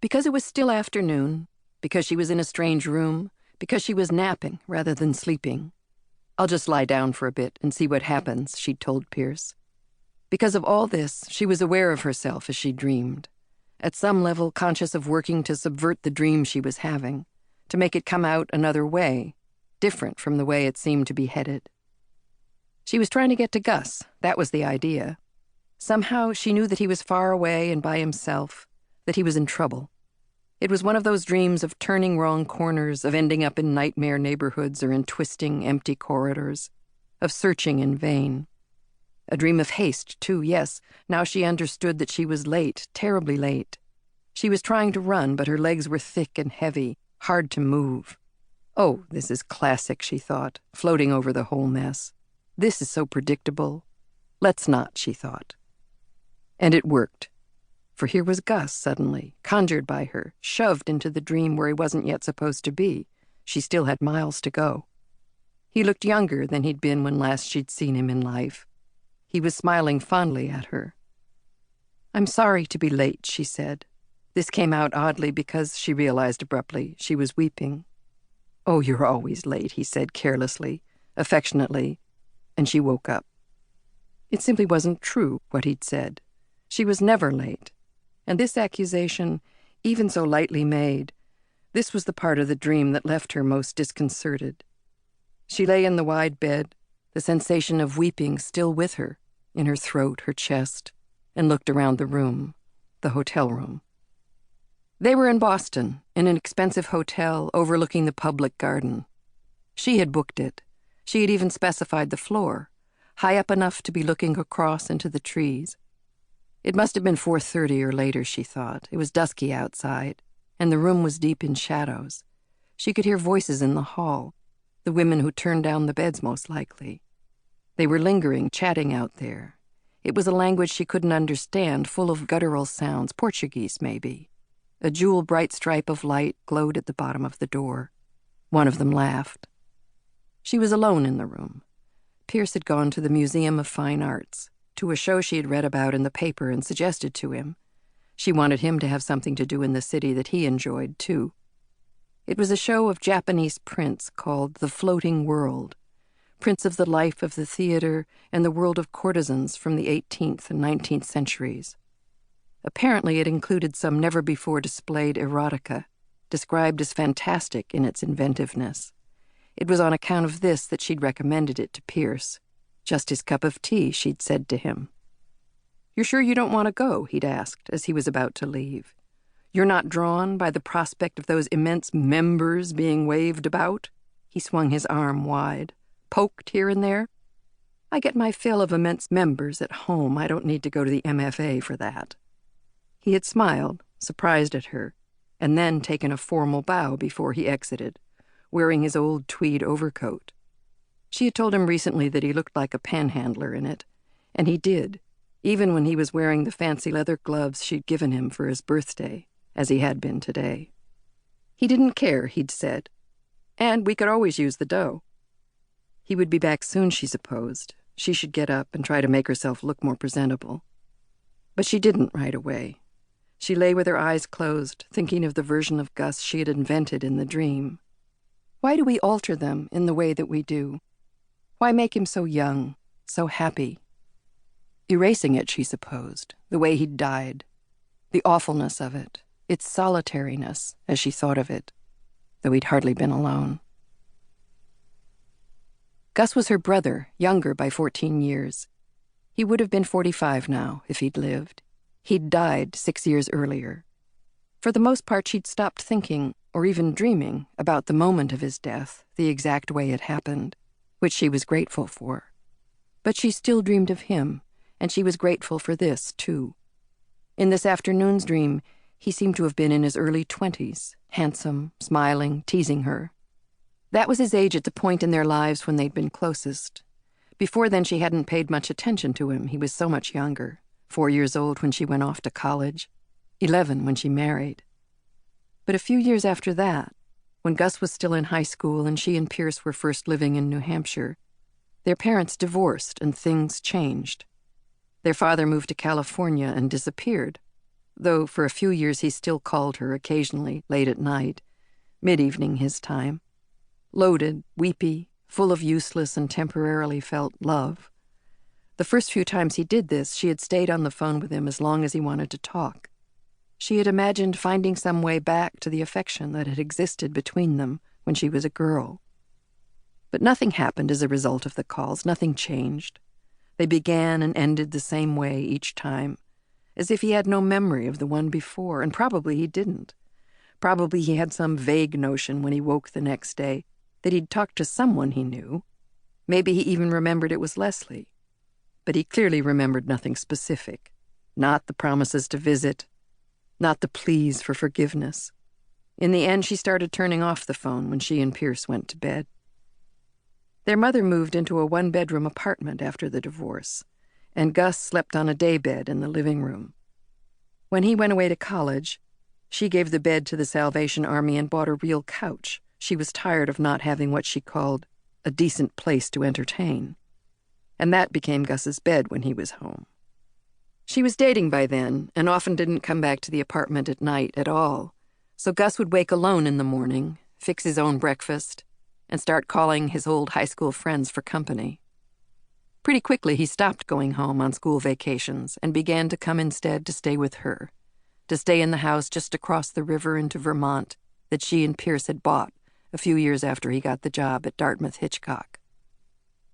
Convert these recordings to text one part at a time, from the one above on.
Because it was still afternoon, because she was in a strange room, because she was napping rather than sleeping. "I'll just lie down for a bit and see what happens," she'd told Pierce. Because of all this, she was aware of herself as she dreamed, at some level conscious of working to subvert the dream she was having, to make it come out another way, different from the way it seemed to be headed. She was trying to get to Gus, that was the idea. Somehow she knew that he was far away and by himself, that he was in trouble. It was one of those dreams of turning wrong corners, of ending up in nightmare neighborhoods or in twisting, empty corridors, of searching in vain. A dream of haste, too, yes. Now she understood that she was late, terribly late. She was trying to run, but her legs were thick and heavy, hard to move. "Oh, this is classic," she thought, floating over the whole mess. "This is so predictable. Let's not," she thought. And it worked. For here was Gus suddenly, conjured by her, shoved into the dream where he wasn't yet supposed to be. She still had miles to go. He looked younger than he'd been when last she'd seen him in life. He was smiling fondly at her. "I'm sorry to be late," she said. This came out oddly because, she realized abruptly, she was weeping. "Oh, you're always late," he said carelessly, affectionately, and she woke up. It simply wasn't true, what he'd said. She was never late. And this accusation, even so lightly made, this was the part of the dream that left her most disconcerted. She lay in the wide bed, the sensation of weeping still with her, in her throat, her chest, and looked around the room, the hotel room. They were in Boston, in an expensive hotel overlooking the public garden. She had booked it. She had even specified the floor, high up enough to be looking across into the trees. It must have been 4:30 or later, she thought. It was dusky outside, and the room was deep in shadows. She could hear voices in the hall, the women who turned down the beds most likely. They were lingering, chatting out there. It was a language she couldn't understand, full of guttural sounds, Portuguese maybe. A jewel-bright stripe of light glowed at the bottom of the door. One of them laughed. She was alone in the room. Pierce had gone to the Museum of Fine Arts, to a show she had read about in the paper and suggested to him. She wanted him to have something to do in the city that he enjoyed, too. It was a show of Japanese prints called The Floating World, prints of the life of the theater and the world of courtesans from the 18th and 19th centuries. Apparently it included some never-before-displayed erotica, described as fantastic in its inventiveness. It was on account of this that she'd recommended it to Pierce. Just his cup of tea, she'd said to him. "You're sure you don't want to go?" he'd asked as he was about to leave. "You're not drawn by the prospect of those immense members being waved about?" He swung his arm wide, poked here and there. "I get my fill of immense members at home. I don't need to go to the MFA for that." He had smiled, surprised at her, and then taken a formal bow before he exited, wearing his old tweed overcoat. She had told him recently that he looked like a panhandler in it, and he did, even when he was wearing the fancy leather gloves she'd given him for his birthday, as he had been today. He didn't care, he'd said, and we could always use the dough. He would be back soon, she supposed. She should get up and try to make herself look more presentable. But she didn't right away. She lay with her eyes closed, thinking of the version of Gus she had invented in the dream. Why do we alter them in the way that we do? Why make him so young, so happy? Erasing it, she supposed, the way he'd died, the awfulness of it, its solitariness, as she thought of it, though he'd hardly been alone. Gus was her brother, younger by 14 years. He would have been 45 now, if he'd lived. He'd died 6 years earlier. For the most part, she'd stopped thinking, or even dreaming, about the moment of his death, the exact way it happened, which she was grateful for. But she still dreamed of him, and she was grateful for this, too. In this afternoon's dream, he seemed to have been in his early 20s, handsome, smiling, teasing her. That was his age at the point in their lives when they'd been closest. Before then, she hadn't paid much attention to him. He was so much younger, 4 years old when she went off to college, 11 when she married. But a few years after that, when Gus was still in high school and she and Pierce were first living in New Hampshire, their parents divorced and things changed. Their father moved to California and disappeared. though for a few years he still called her occasionally late at night, mid-evening his time, loaded, weepy, full of useless and temporarily felt love. The first few times he did this, she had stayed on the phone with him as long as he wanted to talk. She had imagined finding some way back to the affection that had existed between them when she was a girl. But nothing happened as a result of the calls, nothing changed. They began and ended the same way each time, as if he had no memory of the one before, and probably he didn't. Probably he had some vague notion when he woke the next day that he'd talked to someone he knew. Maybe he even remembered it was Leslie. But he clearly remembered nothing specific. Not the promises to visit, not the pleas for forgiveness. In the end, she started turning off the phone when she and Pierce went to bed. Their mother moved into a one-bedroom apartment after the divorce, and Gus slept on a daybed in the living room. When he went away to college, she gave the bed to the Salvation Army and bought a real couch. She was tired of not having what she called a decent place to entertain. And that became Gus's bed when he was home. She was dating by then, and often didn't come back to the apartment at night at all, so Gus would wake alone in the morning, fix his own breakfast, and start calling his old high school friends for company. Pretty quickly, he stopped going home on school vacations and began to come instead to stay with her, to stay in the house just across the river into Vermont that she and Pierce had bought a few years after he got the job at Dartmouth-Hitchcock.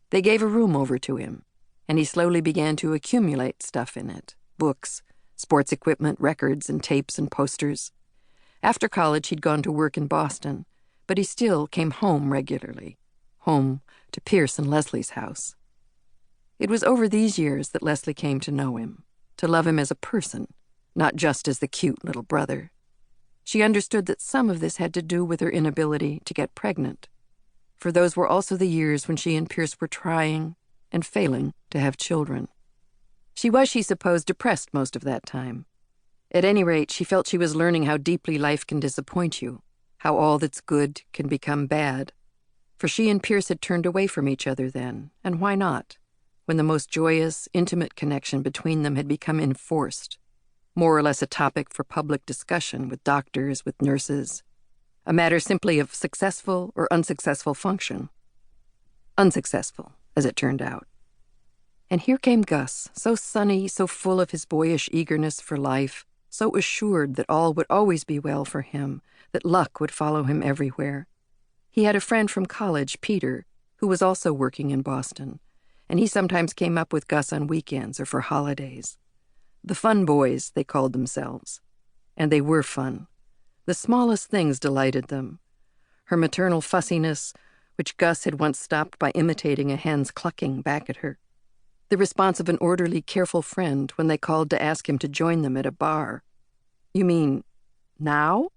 They gave a room over to him, and he slowly began to accumulate stuff in it, books, sports equipment, records, and tapes and posters. After college, he'd gone to work in Boston, but he still came home regularly, home to Pierce and Leslie's house. It was over these years that Leslie came to know him, to love him as a person, not just as the cute little brother. She understood that some of this had to do with her inability to get pregnant, for those were also the years when she and Pierce were trying and failing to have children. She was, she supposed, depressed most of that time. At any rate, she felt she was learning how deeply life can disappoint you, how all that's good can become bad. For she and Pierce had turned away from each other then, and why not, when the most joyous, intimate connection between them had become enforced, more or less a topic for public discussion with doctors, with nurses, a matter simply of successful or unsuccessful function. Unsuccessful, as it turned out. And here came Gus, so sunny, so full of his boyish eagerness for life, so assured that all would always be well for him, that luck would follow him everywhere. He had a friend from college, Peter, who was also working in Boston, and he sometimes came up with Gus on weekends or for holidays. The fun boys, they called themselves. And they were fun. The smallest things delighted them. Her maternal fussiness, which Gus had once stopped by imitating a hen's clucking back at her. The response of an orderly, careful friend when they called to ask him to join them at a bar. "You mean, now?"